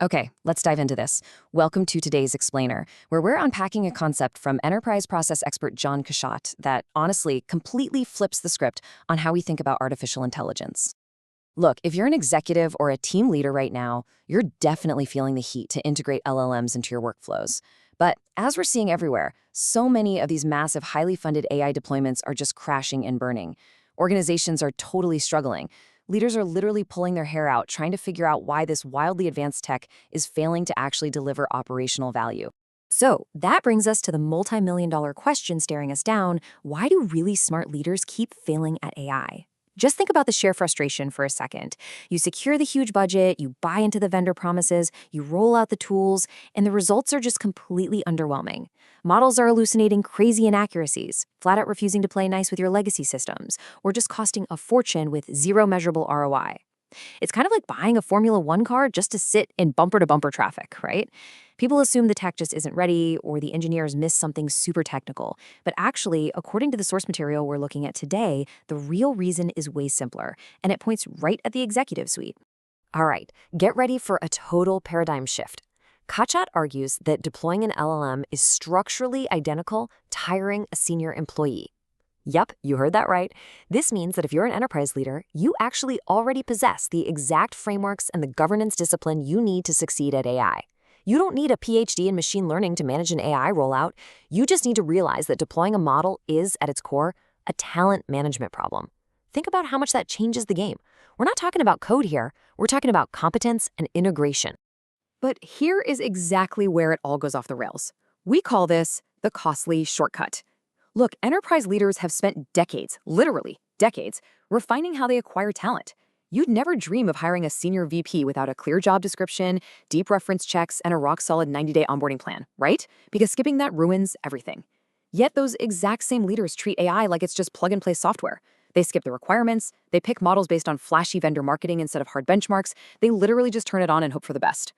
Okay, let's dive into this. Welcome to today's Explainer, where we're unpacking a concept from enterprise process expert John Kashat that honestly completely flips the script on how we think about artificial intelligence. Look, if you're an executive or a team leader right now, you're definitely feeling the heat to integrate LLMs into your workflows. But as we're seeing everywhere, so many of these massive, highly funded AI deployments are just crashing and burning. Organizations are totally struggling. Leaders are literally pulling their hair out trying to figure out why this wildly advanced tech is failing to actually deliver operational value. So that brings us to the multi-million-dollar question staring us down. Why do really smart leaders keep failing at AI? Just think about the sheer frustration for a second. You secure the huge budget, you buy into the vendor promises, you roll out the tools, and the results are just completely underwhelming. Models are hallucinating crazy inaccuracies, flat out refusing to play nice with your legacy systems, or just costing a fortune with zero measurable ROI. It's kind of like buying a Formula One car just to sit in bumper-to-bumper traffic, right? People assume the tech just isn't ready or the engineers missed something super technical. But actually, according to the source material we're looking at today, the real reason is way simpler, and it points right at the executive suite. All right, get ready for a total paradigm shift. Kachat argues that deploying an LLM is structurally identical to hiring a senior employee. Yep, you heard that right. This means that if you're an enterprise leader, you actually already possess the exact frameworks and the governance discipline you need to succeed at AI. You don't need a PhD in machine learning to manage an AI rollout. You just need to realize that deploying a model is, at its core, a talent management problem. Think about how much that changes the game. We're not talking about code here. We're talking about competence and integration. But here is exactly where it all goes off the rails. We call this the costly shortcut. Look, enterprise leaders have spent decades, literally decades, refining how they acquire talent. You'd never dream of hiring a senior VP without a clear job description, deep reference checks, and a rock-solid 90-day onboarding plan, right? Because skipping that ruins everything. Yet those exact same leaders treat AI like it's just plug-and-play software. They skip the requirements, they pick models based on flashy vendor marketing instead of hard benchmarks, they literally just turn it on and hope for the best.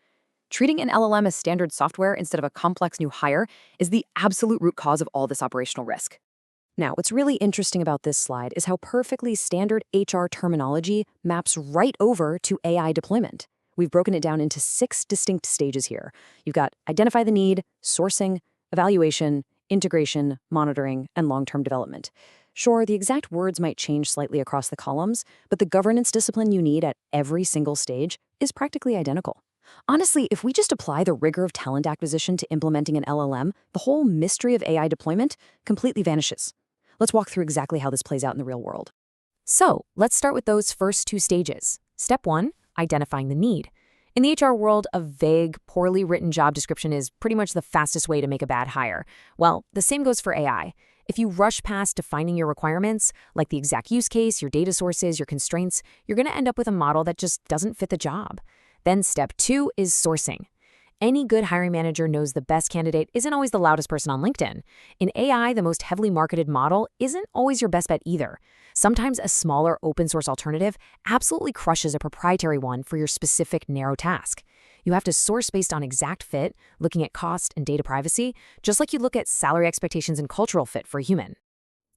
Treating an LLM as standard software instead of a complex new hire is the absolute root cause of all this operational risk. Now, what's really interesting about this slide is how perfectly standard HR terminology maps right over to AI deployment. We've broken it down into 6 distinct stages here. You've got identify the need, sourcing, evaluation, integration, monitoring, and long-term development. Sure, the exact words might change slightly across the columns, but the governance discipline you need at every single stage is practically identical. Honestly, if we just apply the rigor of talent acquisition to implementing an LLM, the whole mystery of AI deployment completely vanishes. Let's walk through exactly how this plays out in the real world. So, let's start with those first 2 stages. Step 1, identifying the need. In the HR world, a vague, poorly written job description is pretty much the fastest way to make a bad hire. Well, the same goes for AI. If you rush past defining your requirements, like the exact use case, your data sources, your constraints, you're going to end up with a model that just doesn't fit the job. Then step 2 is sourcing. Any good hiring manager knows the best candidate isn't always the loudest person on LinkedIn. In AI, the most heavily marketed model isn't always your best bet either. Sometimes a smaller open source alternative absolutely crushes a proprietary one for your specific narrow task. You have to source based on exact fit, looking at cost and data privacy, just like you look at salary expectations and cultural fit for a human.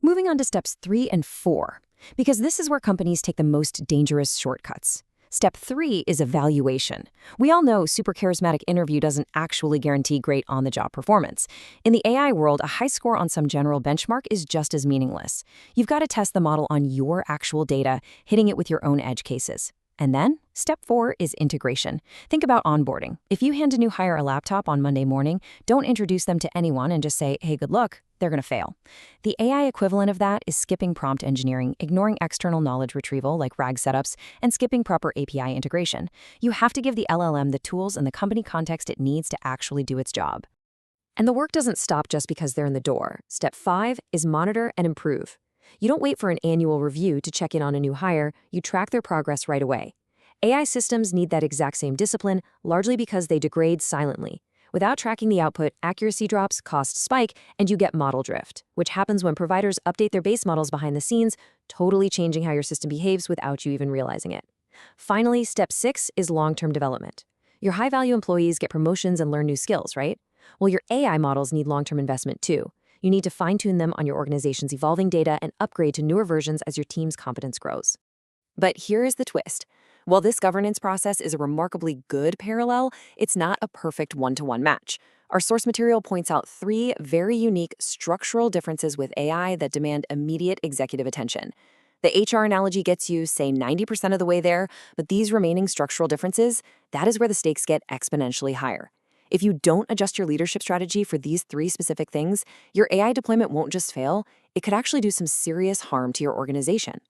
Moving on to steps 3 and 4, because this is where companies take the most dangerous shortcuts. Step 3 is evaluation. We all know super charismatic interview doesn't actually guarantee great on-the-job performance. In the AI world, a high score on some general benchmark is just as meaningless. You've got to test the model on your actual data, hitting it with your own edge cases. And then, step 4 is integration. Think about onboarding. If you hand a new hire a laptop on Monday morning, don't introduce them to anyone and just say, hey, good luck. They're going to fail. The AI equivalent of that is skipping prompt engineering, ignoring external knowledge retrieval like RAG setups, and skipping proper API integration. You have to give the LLM the tools and the company context it needs to actually do its job. And the work doesn't stop just because they're in the door. Step 5 is monitor and improve. You don't wait for an annual review to check in on a new hire, you track their progress right away. AI systems need that exact same discipline, largely because they degrade silently. Without tracking the output, accuracy drops, costs spike, and you get model drift, which happens when providers update their base models behind the scenes, totally changing how your system behaves without you even realizing it. Finally, step 6 is long-term development. Your high-value employees get promotions and learn new skills, right? Well, your AI models need long-term investment too. You need to fine-tune them on your organization's evolving data and upgrade to newer versions as your team's competence grows. But here is the twist. While this governance process is a remarkably good parallel, it's not a perfect one-to-one match. Our source material points out three very unique structural differences with AI that demand immediate executive attention. The HR analogy gets you, say, 90% of the way there, but these remaining structural differences, that is where the stakes get exponentially higher. If you don't adjust your leadership strategy for these three specific things, your AI deployment won't just fail, it could actually do some serious harm to your organization.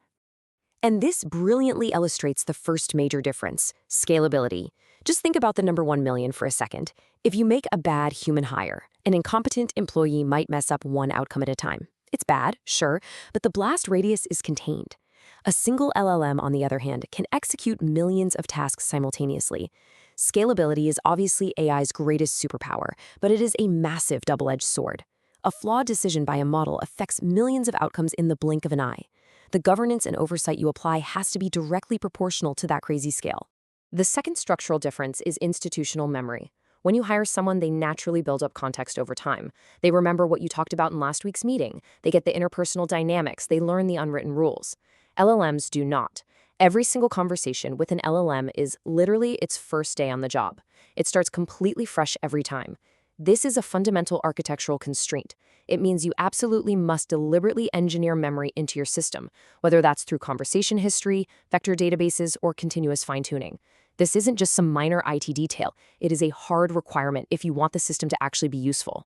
And this brilliantly illustrates the first major difference, scalability. Just think about the number 1 million for a second. If you make a bad human hire, an incompetent employee might mess up one outcome at a time. It's bad, sure, but the blast radius is contained. A single LLM, on the other hand, can execute millions of tasks simultaneously. Scalability is obviously AI's greatest superpower, but it is a massive double-edged sword. A flawed decision by a model affects millions of outcomes in the blink of an eye. The governance and oversight you apply has to be directly proportional to that crazy scale. The second structural difference is institutional memory. When you hire someone, they naturally build up context over time. They remember what you talked about in last week's meeting. They get the interpersonal dynamics. They learn the unwritten rules. LLMs do not. Every single conversation with an LLM is literally its first day on the job. It starts completely fresh every time. This is a fundamental architectural constraint. It means you absolutely must deliberately engineer memory into your system, whether that's through conversation history, vector databases, or continuous fine-tuning. This isn't just some minor IT detail. It is a hard requirement if you want the system to actually be useful.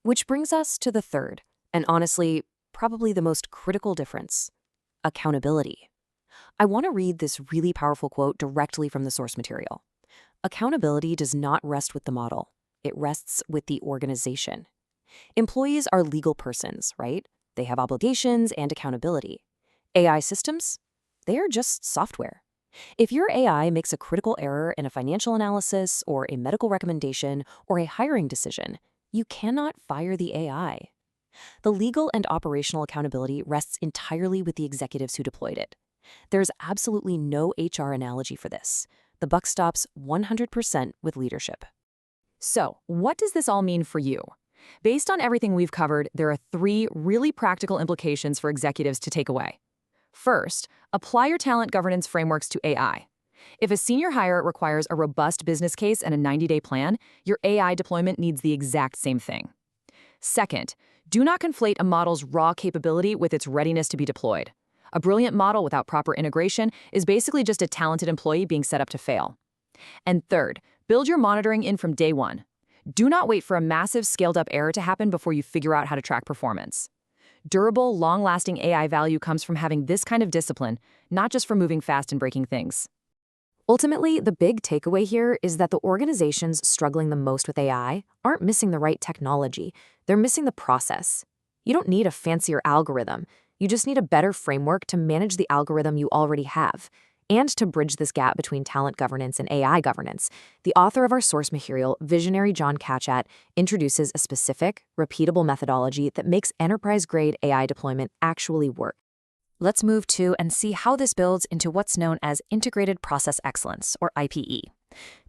Which brings us to the third, and honestly, probably the most critical difference: accountability. I want to read this really powerful quote directly from the source material. Accountability does not rest with the model. It rests with the organization. Employees are legal persons, right? They have obligations and accountability. AI systems? They are just software. If your AI makes a critical error in a financial analysis or a medical recommendation or a hiring decision, you cannot fire the AI. The legal and operational accountability rests entirely with the executives who deployed it. There's absolutely no HR analogy for this. The buck stops 100% with leadership. So, what does this all mean for you? Based on everything we've covered, there are three really practical implications for executives to take away. First, apply your talent governance frameworks to AI. If a senior hire requires a robust business case and a 90-day plan, your AI deployment needs the exact same thing. Second, do not conflate a model's raw capability with its readiness to be deployed. A brilliant model without proper integration is basically just a talented employee being set up to fail. And third, build your monitoring in from day one. Do not wait for a massive scaled-up error to happen before you figure out how to track performance. Durable, long-lasting AI value comes from having this kind of discipline, not just from moving fast and breaking things. Ultimately, the big takeaway here is that the organizations struggling the most with AI aren't missing the right technology. They're missing the process. You don't need a fancier algorithm. You just need a better framework to manage the algorithm you already have. And to bridge this gap between talent governance and AI governance, the author of our source material, visionary John Katchat, introduces a specific, repeatable methodology that makes enterprise-grade AI deployment actually work. Let's move to and see how this builds into what's known as Integrated Process Excellence, or IPE.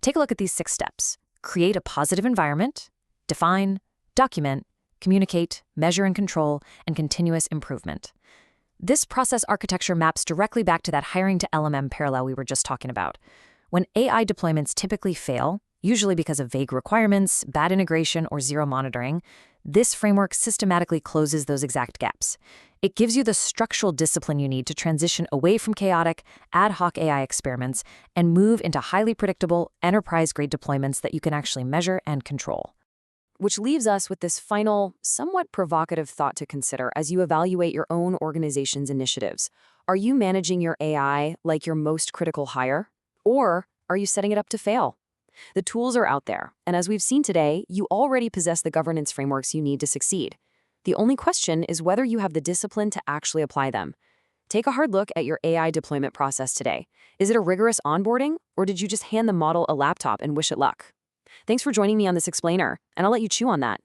Take a look at these 6 steps. Create a positive environment, define, document, communicate, measure and control, and continuous improvement. This process architecture maps directly back to that hiring to LLM parallel we were just talking about. When AI deployments typically fail, usually because of vague requirements, bad integration, or zero monitoring, this framework systematically closes those exact gaps. It gives you the structural discipline you need to transition away from chaotic, ad hoc AI experiments and move into highly predictable, enterprise-grade deployments that you can actually measure and control. Which leaves us with this final, somewhat provocative thought to consider as you evaluate your own organization's initiatives. Are you managing your AI like your most critical hire? Or are you setting it up to fail? The tools are out there, and as we've seen today, you already possess the governance frameworks you need to succeed. The only question is whether you have the discipline to actually apply them. Take a hard look at your AI deployment process today. Is it a rigorous onboarding, or did you just hand the model a laptop and wish it luck? Thanks for joining me on this explainer, and I'll let you chew on that.